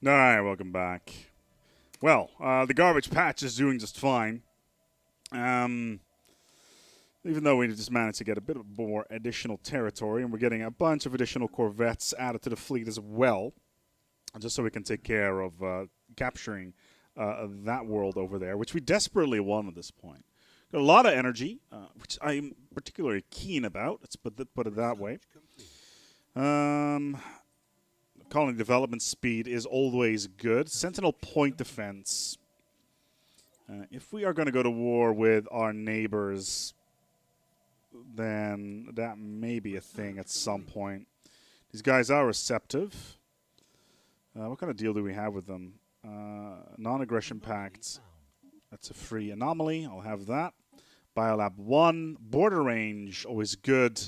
Alright, welcome back. Well, the garbage patch is doing just fine. Even though we just managed to get a bit more additional territory, and we're getting a bunch of additional corvettes added to the fleet as well, just so we can take care of capturing that world over there, which we desperately want at this point. Got a lot of energy, which I'm particularly keen about. Let's put it that way. Colony development speed is always good. Sentinel point defense. If we are going to go to war with our neighbors, then that may be a thing at some point. These guys are receptive. What kind of deal do we have with them? Non-aggression pact. That's a free anomaly. I'll have that. Biolab 1. Border range, always good.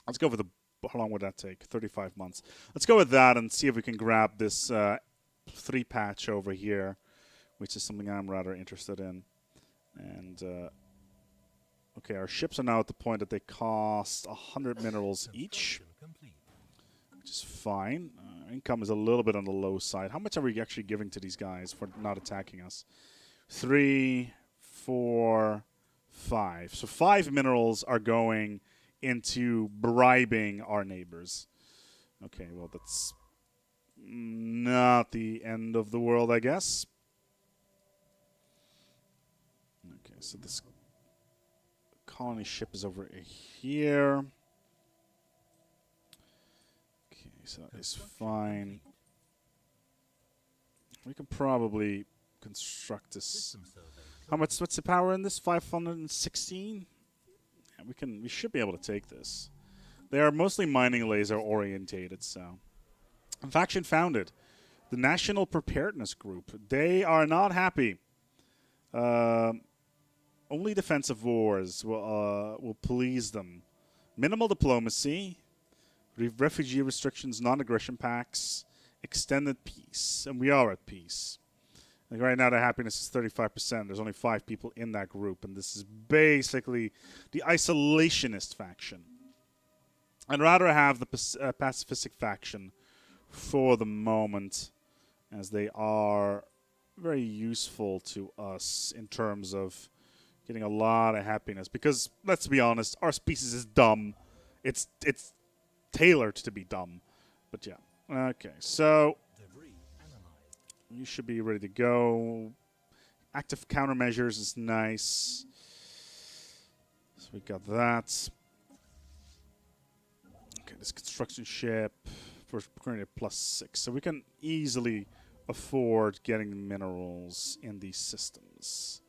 Let's go for the... How long would that take? 35 months. Let's go with that and see if we can grab this 3 patch over here, which is something I'm rather interested in. And, okay, our ships are now at the point that they cost 100 minerals each, which is fine. Income is a little bit on the low side. How much are we actually giving to these guys for not attacking us? 3, 4, 5. So 5 minerals are going into bribing our neighbors. Okay, well, that's not the end of the world, I guess. Okay, so this colony ship is over here. Okay, so that is fine. We can probably construct this. How much? What's the power in this? 516? We should be able to take this. They are mostly mining laser orientated, so. Faction founded. The National Preparedness Group. They are not happy. Only defensive wars will please them. Minimal diplomacy. Refugee restrictions, non-aggression pacts. Extended peace. And we are at peace. Like right now, the happiness is 35%. There's only 5 people in that group, and this is basically the isolationist faction. I'd rather have the pacifistic faction for the moment, as they are very useful to us in terms of getting a lot of happiness. Because, let's be honest, our species is dumb. It's tailored to be dumb. But yeah. Okay, so... you should be ready to go. Active countermeasures is nice. So we got that. Okay, this construction ship. We're currently at +6. So we can easily afford getting minerals in these systems.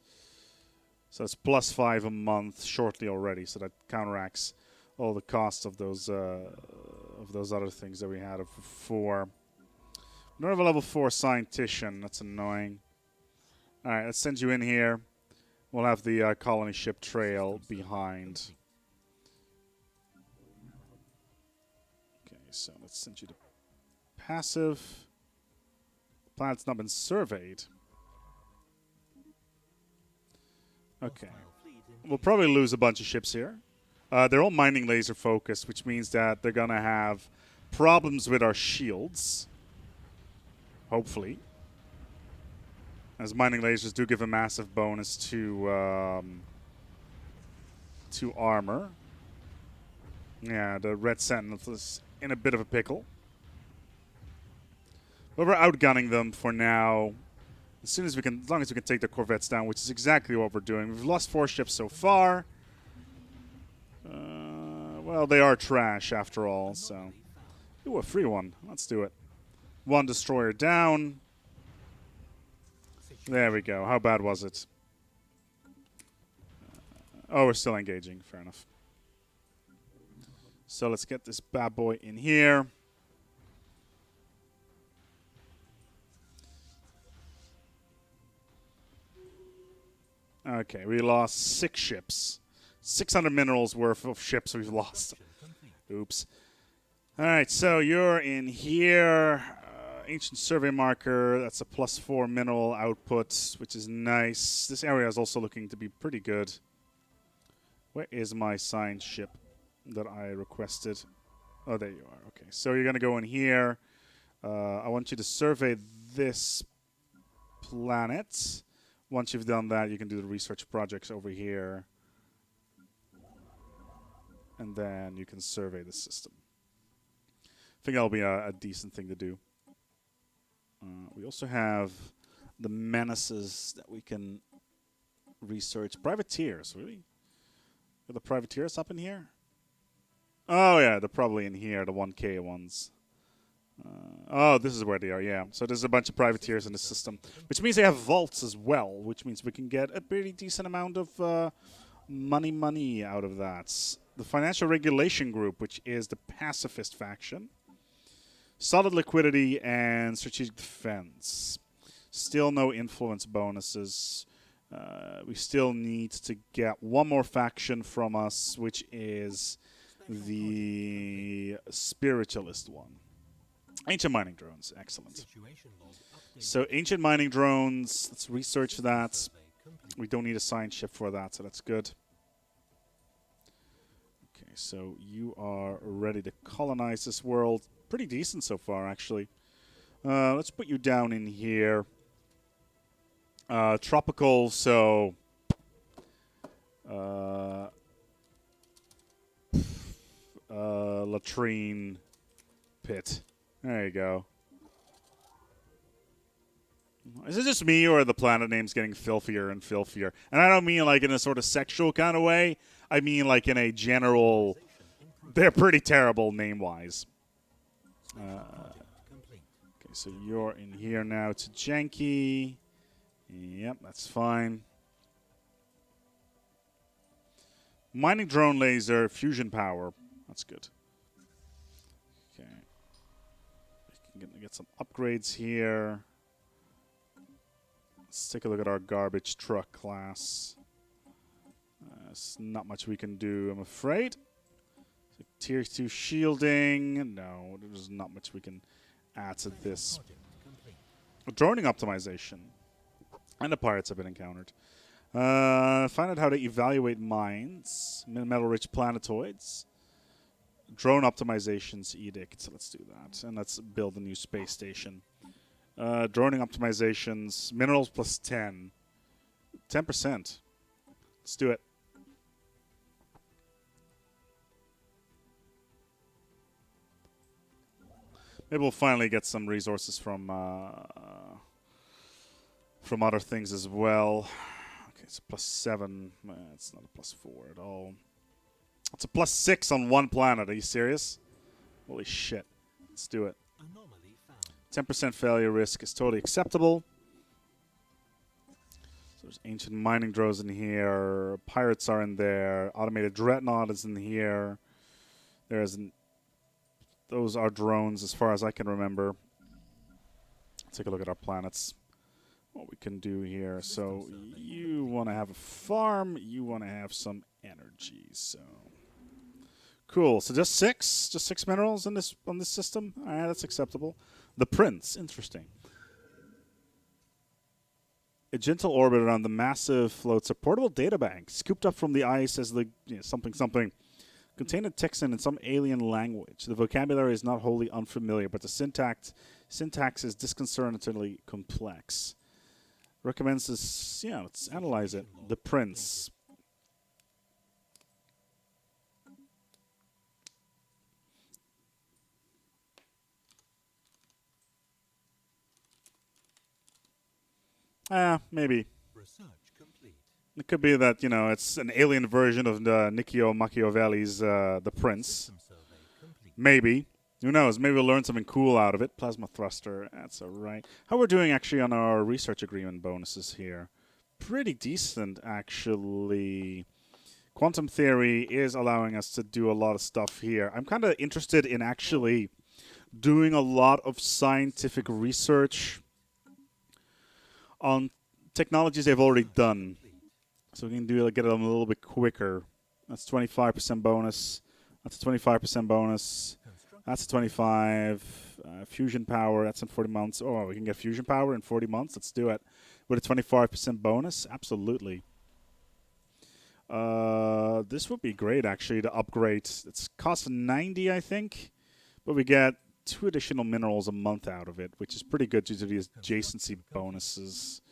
So it's +5 a month shortly already. So that counteracts all the costs of those other things that we had before. We don't have a level 4 scientician. That's annoying. Alright, let's send you in here. We'll have the colony ship trail behind. Okay, so let's send you to passive. The planet's not been surveyed. Okay. We'll probably lose a bunch of ships here. They're all mining laser focused, which means that they're going to have problems with our shields. Hopefully. As mining lasers do give a massive bonus to armor. Yeah, the red sentinel is in a bit of a pickle. But we're outgunning them for now. As long as we can take the corvettes down, which is exactly what we're doing. We've lost 4 ships so far. Well, they are trash after all, so. Ooh, a free one. Let's do it. 1 destroyer down. There we go. How bad was it? Oh, we're still engaging. Fair enough. So let's get this bad boy in here. Okay, we lost 6 ships. 600 minerals worth of ships we've lost. Oops. Alright, so you're in here. Ancient survey marker. That's a +4 mineral output, which is nice. This area is also looking to be pretty good. Where is my science ship that I requested? Oh, there you are. Okay, so you're going to go in here. I want you to survey this planet. Once you've done that, you can do the research projects over here. And then you can survey the system. I think that'll be a decent thing to do. We also have the menaces that we can research. Privateers, really? Are the privateers up in here? Oh, yeah, they're probably in here, the 1K ones. Oh, this is where they are, yeah. So there's a bunch of privateers in the system, which means they have vaults as well, which means we can get a pretty decent amount of money out of that. The Financial Regulation Group, which is the pacifist faction. Solid liquidity and strategic defense. Still no influence bonuses. We still need to get one more faction from us, which is the spiritualist one. Ancient mining drones, excellent. So ancient mining drones, let's research that. We don't need a science ship for that, so that's good. Okay, so you are ready to colonize this world. Pretty decent so far, actually. Let's put you down in here. Tropical, so... latrine pit. There you go. Is it just me, or are the planet names getting filthier and filthier? And I don't mean like in a sort of sexual kind of way. I mean like in a general... They're pretty terrible name-wise. Okay, so you're in here now to Janky. Yep, that's fine. Mining drone laser, fusion power. That's good. Okay. We can get some upgrades here. Let's take a look at our garbage truck class. There's not much we can do, I'm afraid. So tier 2 shielding. No, there's not much we can add to this. Droning optimization. And the pirates have been encountered. Find out how to evaluate mines. Metal-rich planetoids. Drone optimizations edict. Let's do that. And let's build a new space station. Droning optimizations. Minerals plus 10. 10%. Let's do it. Maybe we'll finally get some resources from other things as well. Okay, it's a plus 7. It's not a plus 4 at all. It's a plus 6 on one planet. Are you serious? Holy shit. Let's do it. 10% failure risk is totally acceptable. So there's ancient mining drones in here. Pirates are in there. Automated dreadnought is in here. Those are drones as far as I can remember. Let's take a look at our planets. What we can do here. So you want to have a farm. You want to have some energy. So cool. So just 6 minerals in this on this system. All right, that's acceptable. The Prince, interesting. A gentle orbit around the massive floats a portable databank scooped up from the ice as the something. Contain a text in some alien language. The vocabulary is not wholly unfamiliar, but the syntax is disconcertingly complex. Recommends this. Yeah, let's analyze it. The Prince. Maybe. It could be that, it's an alien version of Niccolo Machiavelli's The Prince. Maybe. Who knows? Maybe we'll learn something cool out of it. Plasma thruster. That's all right. How we're doing, actually, on our research agreement bonuses here? Pretty decent, actually. Quantum theory is allowing us to do a lot of stuff here. I'm kind of interested in actually doing a lot of scientific research on technologies they've already done. So we can get them a little bit quicker. That's 25% bonus. That's a 25% bonus. That's a 25. Fusion power, that's in 40 months. Oh, we can get fusion power in 40 months. Let's do it. With a 25% bonus? Absolutely. This would be great, actually, to upgrade. It's cost 90, I think. But we get 2 additional minerals a month out of it, which is pretty good due to the adjacency bonuses.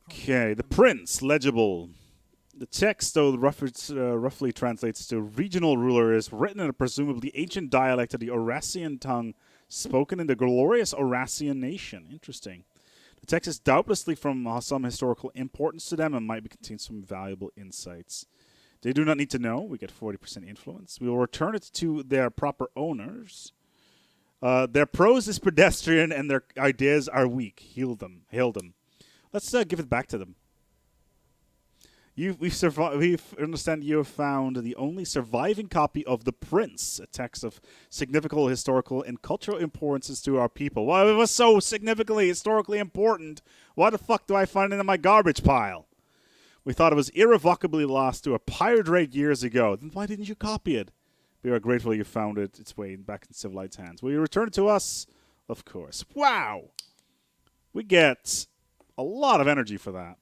Okay, the Prince, legible. The text, though roughly translates to regional ruler, is written in a presumably ancient dialect of the Aurasian tongue spoken in the glorious Aurasian nation. Interesting. The text is doubtlessly from some historical importance to them and might contain some valuable insights. They do not need to know. We get 40% influence. We will return it to their proper owners. Their prose is pedestrian and their ideas are weak. Hail them. Let's give it back to them. We understand you have found the only surviving copy of The Prince, a text of significant historical and cultural importance to our people. Well, it was so significantly historically important. Why the fuck do I find it in my garbage pile? We thought it was irrevocably lost to a pirate raid years ago. Then why didn't you copy it? We are grateful you found its way back in civilized hands. Will you return it to us? Of course. Wow! We get a lot of energy for that.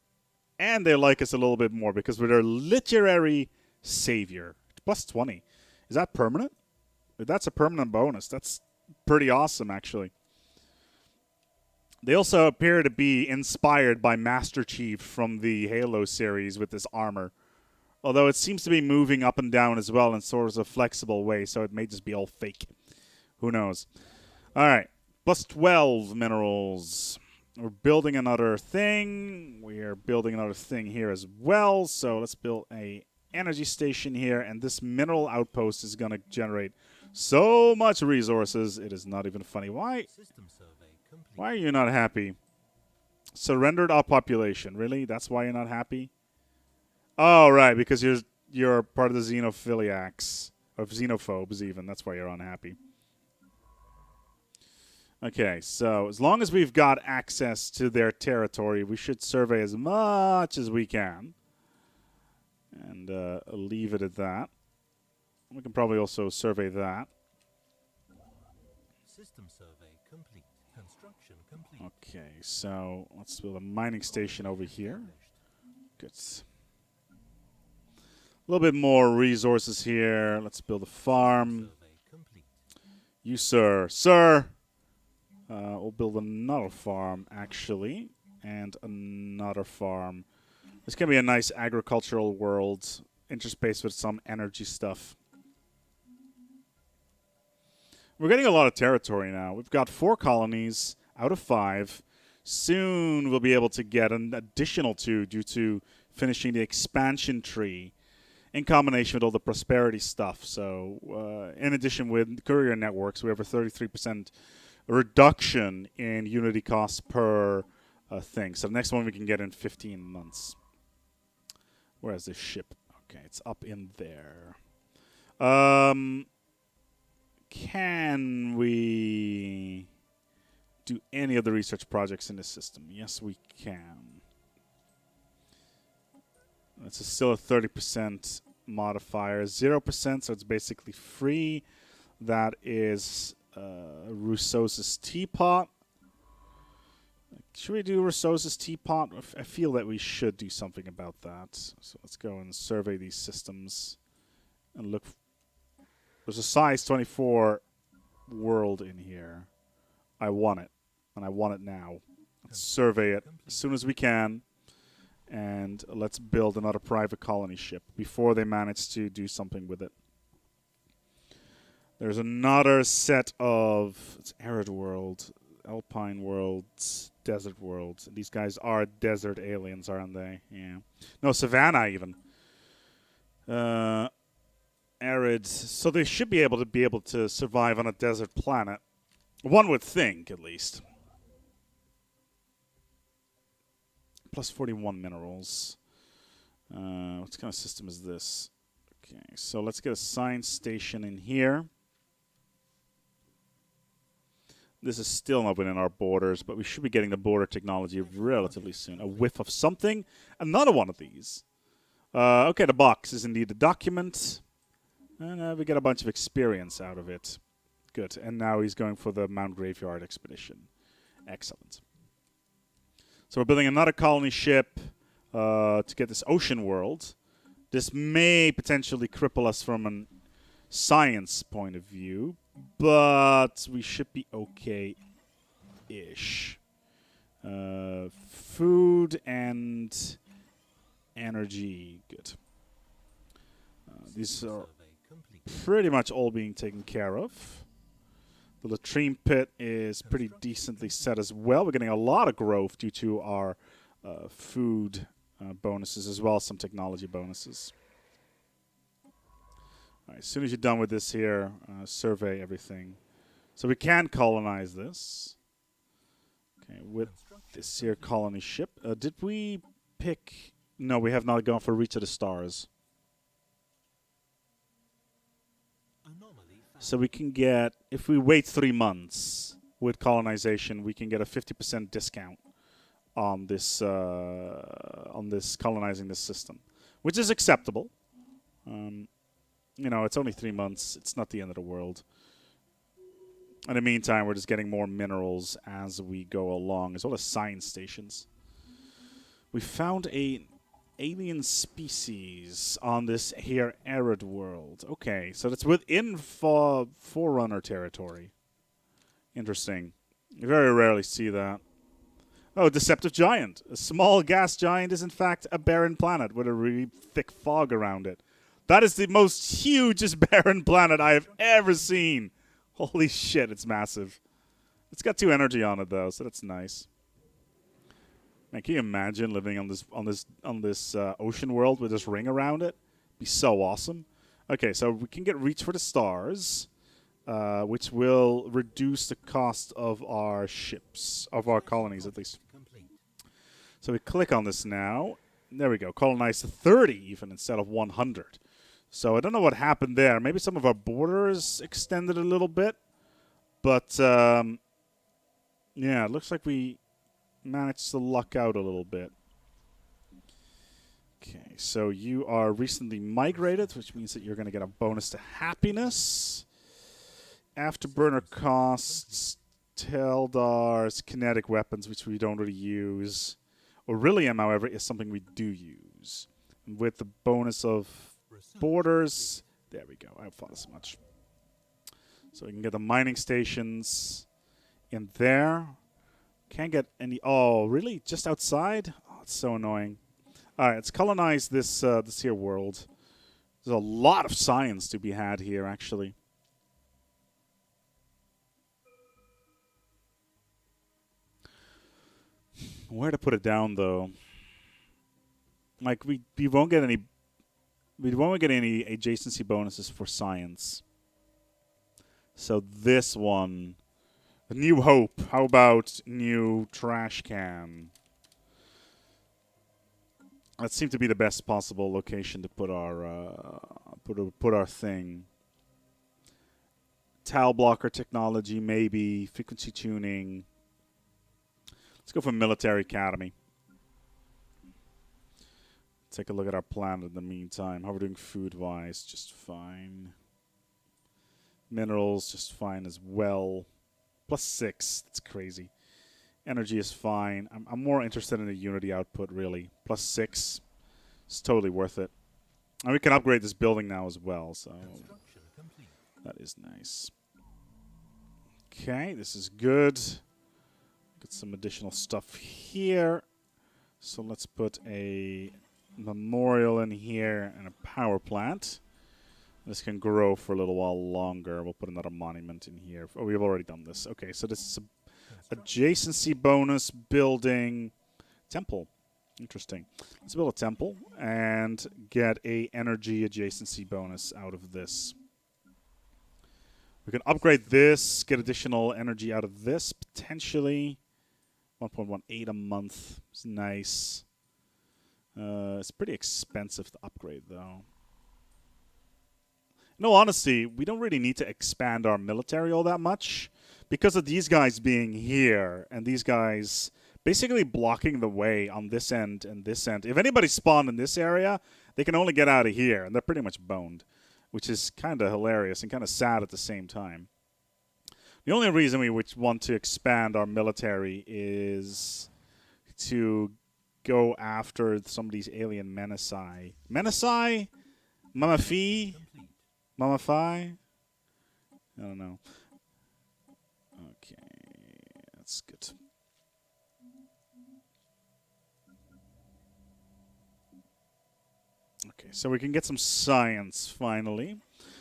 And they like us a little bit more because we're their literary savior. Plus 20. Is that permanent? If that's a permanent bonus, that's pretty awesome, actually. They also appear to be inspired by Master Chief from the Halo series with this armor. Although it seems to be moving up and down as well in sort of a flexible way, so it may just be all fake. Who knows? Alright, plus 12 minerals. We're building another thing. We are building another thing here as well. So let's build a energy station here, and this mineral outpost is going to generate so much resources. It is not even funny. Why are you not happy? Surrendered our population. Really? That's why you're not happy? Oh, right, because you're part of the xenophiliacs, or xenophobes even. That's why you're unhappy. Okay, so as long as we've got access to their territory, we should survey as much as we can. And leave it at that. We can probably also survey that. System survey complete. Construction complete. Okay, so let's build a mining station over here. Good. A little bit more resources here. Let's build a farm. You, sir. Sir! We'll build another farm, actually. And another farm. This can be a nice agricultural world. Interspaced with some energy stuff. We're getting a lot of territory now. We've got 4 colonies out of 5. Soon we'll be able to get an additional 2 due to finishing the expansion tree in combination with all the prosperity stuff. So in addition with courier networks, we have a 33% reduction in unity costs per thing. So the next one we can get in 15 months. Where's this ship? Okay, it's up in there. Can we do any of the research projects in this system? Yes, we can. It's still a 30% modifier. 0%, so it's basically free. That is Rousseau's teapot. Should we do Rousseau's teapot? I feel that we should do something about that. So let's go and survey these systems and look. There's a size 24 world in here. I want it, and I want it now. Let's survey it as soon as we can, and let's build another private colony ship before they manage to do something with it. There's another set of... It's arid world, alpine worlds, desert worlds. These guys are desert aliens, aren't they? Yeah. No, savannah even. Arid. So they should be able to survive on a desert planet. One would think, at least. Plus 41 minerals. What kind of system is this? Okay, so let's get a science station in here. This is still not within our borders, but we should be getting the border technology relatively soon. A whiff of something. Another one of these. Okay, the box is indeed the document. And we get a bunch of experience out of it. Good. And now he's going for the Mount Graveyard expedition. Excellent. So we're building another colony ship to get this ocean world. This may potentially cripple us from a science point of view, but we should be okay-ish. Food and energy, good. These are Survey complete. pretty much all being taken care of. The latrine pit is pretty decently set as well. We're getting a lot of growth due to our food bonuses as well as some technology bonuses. All right, as soon as you're done with this here, survey everything. So we can colonize this. Okay, with this here colony ship. Did we pick... No, we have not gone for Reach of the Stars. Anomaly found. So we can get, if we wait 3 months with colonization, we can get a 50% discount on this colonizing this system, which is acceptable. You know, it's only 3 months. It's not the end of the world. In the meantime, we're just getting more minerals as we go along, as well as science stations. We found a alien species on this here arid world. Okay, so that's within Forerunner territory. Interesting. You very rarely see that. Oh, Deceptive Giant. A small gas giant is in fact a barren planet with a really thick fog around it. That is the most hugest barren planet I have ever seen. Holy shit, it's massive. It's got 2 energy on it though, so that's nice. Man, can you imagine living on this ocean world with this ring around it? Be so awesome. Okay, so we can get Reach for the Stars, which will reduce the cost of our ships, of our colonies at least. Complete. So we click on this now. There we go. Colonize to 30 even instead of 100. So I don't know what happened there. Maybe some of our borders extended a little bit. But, yeah, it looks like we managed to luck out a little bit. Okay, so you are recently migrated, which means that you're going to get a bonus to happiness. Afterburner costs, Teldar's kinetic weapons, which we don't really use. Aurelium, however, is something we do use. And with the bonus of borders, there we go. I thought as much. So we can get the mining stations in there. Can't get any... Oh, really? Just outside? Oh, it's so annoying. All right, let's colonize this this here world. There's a lot of science to be had here, actually. Where to put it down, though? Like, we won't get any... We won't get any adjacency bonuses for science. So this one... New Hope. How about New Trash Can? That seemed to be the best possible location to put our put our thing. Tile blocker technology, maybe frequency tuning. Let's go for Military Academy. Take a look at our plan in the meantime. How we're doing food-wise, just fine. Minerals, just fine as well. +6, that's crazy. Energy is fine. I'm more interested in the Unity output, really. +6, it's totally worth it. And we can upgrade this building now as well, so Construction complete. that is nice. Okay, this is good. Get some additional stuff here. So let's put a memorial in here and a power plant. This can grow for a little while longer. We'll put another monument in here. Oh, we've already done this. Okay, so this is a adjacency bonus building temple. Interesting. Let's build a temple and get a energy adjacency bonus out of this. We can upgrade this, get additional energy out of this, potentially. 1.18 a month. It's nice. It's pretty expensive to upgrade, though. In all honesty, we don't really need to expand our military all that much because of these guys being here and these guys basically blocking the way on this end and this end. If anybody spawned in this area, they can only get out of here, and they're pretty much boned, which is kind of hilarious and kind of sad at the same time. The only reason we would want to expand our military is to go after some of these alien Menasai. Menasai? Mamafi? Complete. Mamafai? I don't know. That's good. Okay, so we can get some science finally.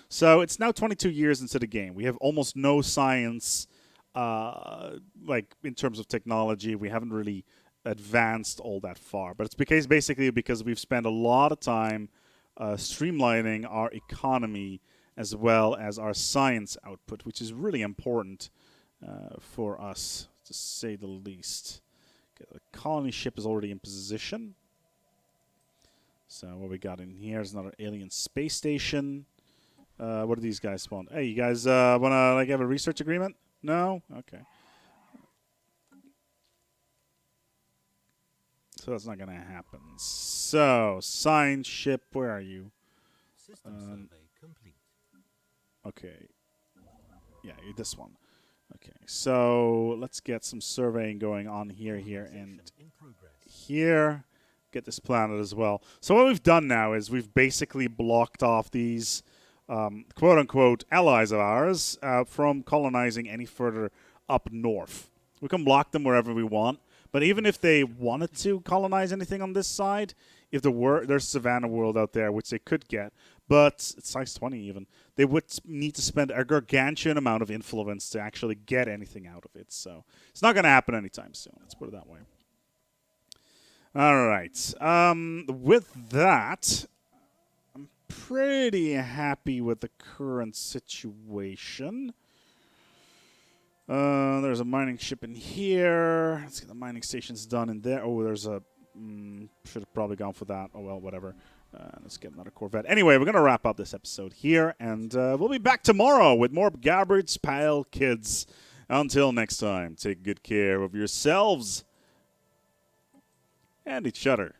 So it's now 22 years into the game. We have almost no science, like in terms of technology. We haven't really advanced all that far. But it's because we've spent a lot of time streamlining our economy as well as our science output, which is really important for us, to say the least. Okay, the colony ship is already in position. So what we got in here is another alien space station. What do these guys want? Hey, you guys want to like have a research agreement? No? Okay. So that's not going to happen. So, science ship, where are you? System survey complete. Okay. Yeah, this one. Okay, so let's get some surveying going on here, and In progress. here. Get this planet as well. So what we've done now is we've basically blocked off these quote-unquote allies of ours from colonizing any further up north. We can block them wherever we want, but even if they wanted to colonize anything on this side, if there's Savannah World out there, which they could get, but it's size 20 even, they would need to spend a gargantuan amount of influence to actually get anything out of it. So it's not going to happen anytime soon. Let's put it that way. All right. With that, I'm pretty happy with the current situation. There's a mining ship in here. Let's get the mining stations done in there. Oh, there's a... should have probably gone for that. Oh, well, whatever. Let's get another Corvette. Anyway, we're going to wrap up this episode here, and we'll be back tomorrow with more Garbage Pile Kids. Until next time, take good care of yourselves and each other.